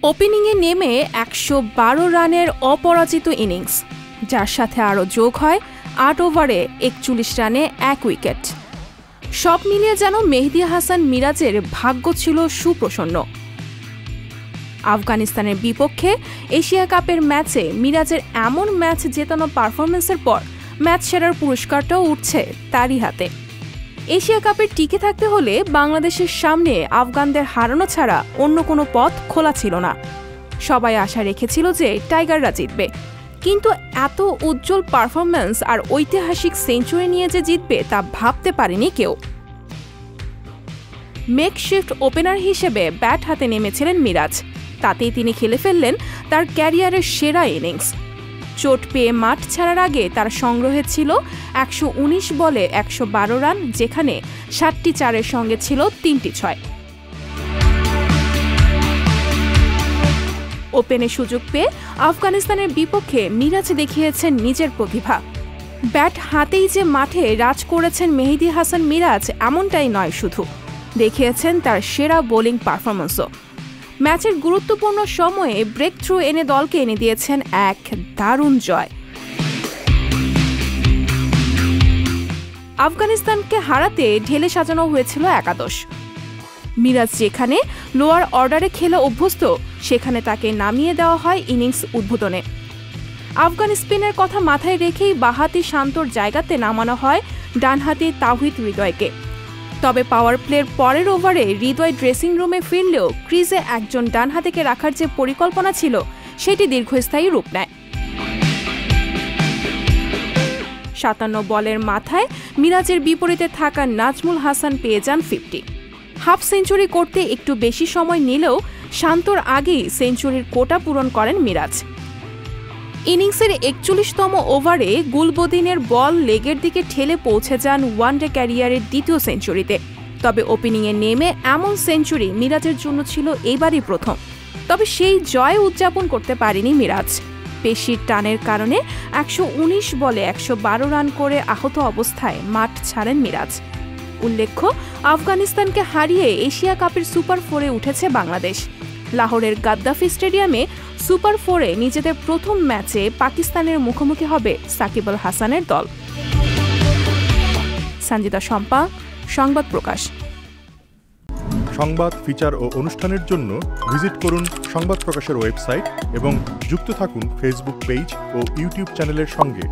ওপেনিংয়ে নেমে ১১২ রানের অপরাজিত ইনিংস, যার সাথে আরও যোগ হয় ৮ ওভারে ৪১ রানে ১ উইকেট। সব মিলিয়ে যেন মেহেদী হাসান মিরাজের ভাগ্য ছিল সুপ্রসন্ন। আফগানিস্তানের বিপক্ষে এশিয়া কাপের ম্যাচে মিরাজের এমন ম্যাচ জেতানো পারফরম্যান্সের পর ম্যাচ সেরার পুরস্কারটাও উঠছে তারই হাতে। এশিয়া কাপে টিকে থাকতে হলে বাংলাদেশের সামনে আফগানদের হারানো ছাড়া অন্য কোনো পথ খোলা ছিল না। সবাই আশা রেখেছিল যে টাইগাররা জিতবে, কিন্তু এত উজ্জ্বল পারফরম্যান্স আর ঐতিহাসিক সেঞ্চুরি নিয়ে যে জিতবে তা ভাবতে পারেনি কেউ। মেকশিফট ওপেনার হিসেবে ব্যাট হাতে নেমেছিলেন মিরাজ, তাতেই তিনি খেলে ফেললেন তার ক্যারিয়ারের সেরা ইনিংস। চোট পেয়ে মাঠ ছাড়ার আগে তার সংগ্রহে ছিল ১১৯ বলে ১১২ রান, যেখানে ৭টি চারের সঙ্গে ছিল ৩টি ছয়। ওপেনে সুযোগ পেয়ে আফগানিস্তানের বিপক্ষে মিরাজ দেখিয়েছেন নিজের প্রতিভা। ব্যাট হাতেই যে মাঠে রাজ করেছেন মেহেদী হাসান মিরাজ এমনটাই নয়, শুধু দেখিয়েছেন তার সেরা বোলিং পারফরম্যান্সও। ম্যাচের গুরুত্বপূর্ণ সময়ে ব্রেক থ্রু এনে দলকে এনে দিয়েছেন এক দারুণ জয়। আফগানিস্তানকে হারাতে ঢেলে সাজানো হয়েছিল একাদশ। মিরাজ যেখানে লোয়ার অর্ডারে খেলা অভ্যস্ত, সেখানে তাকে নামিয়ে দেওয়া হয় ইনিংস উদ্বোধনে। আফগান স্পিনের কথা মাথায় রেখেই বাঁহাতি শান্তর জায়গাতে নামানো হয় ডানহাতি তাওহিদ হৃদয়কে। তবে পাওয়ার প্লের পরের ওভারে হৃদয় ড্রেসিং রুমে ফিরলেও ক্রিজে একজন ডানহাতিকে রাখার যে পরিকল্পনা ছিল সেটি দীর্ঘস্থায়ী রূপ নেয়। ৫৭ বলের মাথায় মিরাজের বিপরীতে থাকা নাজমুল হাসান পেয়ে যান 50। হাফ সেঞ্চুরি করতে একটু বেশি সময় নিলেও শান্তর আগেই সেঞ্চুরির কোটা পূরণ করেন মিরাজ। ইনিংসের ৪১তম ওভারে গুলবদিনের বল লেগের দিকে ঠেলে পৌঁছে যান ওয়ানডে ক্যারিয়ারের দ্বিতীয় সেঞ্চুরিতে। তবে ওপেনিংয়ে নেমে এমন সেঞ্চুরি মিরাজের জন্য ছিল এবারই প্রথম। তবে সেই জয় উদযাপন করতে পারেনি মিরাজ। পেশির টানের কারণে ১১৯ বলে ১১২ রান করে আহত অবস্থায় মাঠ ছাড়েন মিরাজ। উল্লেখ্য, আফগানিস্তানকে হারিয়ে এশিয়া কাপের সুপার ফোরে উঠেছে বাংলাদেশ। লাহোরের গাদ্দাফি স্টেডিয়ামে সুপার ফোরে নিজেদের প্রথম ম্যাচে পাকিস্তানের মুখোমুখি হবে সাকিব আল হাসানের দল। সঞ্জিতা শম্পা, সংবাদ প্রকাশ। সংবাদ, ফিচার ও অনুষ্ঠানের জন্য ভিজিট করুন সংবাদ প্রকাশের ওয়েবসাইট এবং যুক্ত থাকুন ফেসবুক পেজ ও ইউটিউব চ্যানেলের সঙ্গে।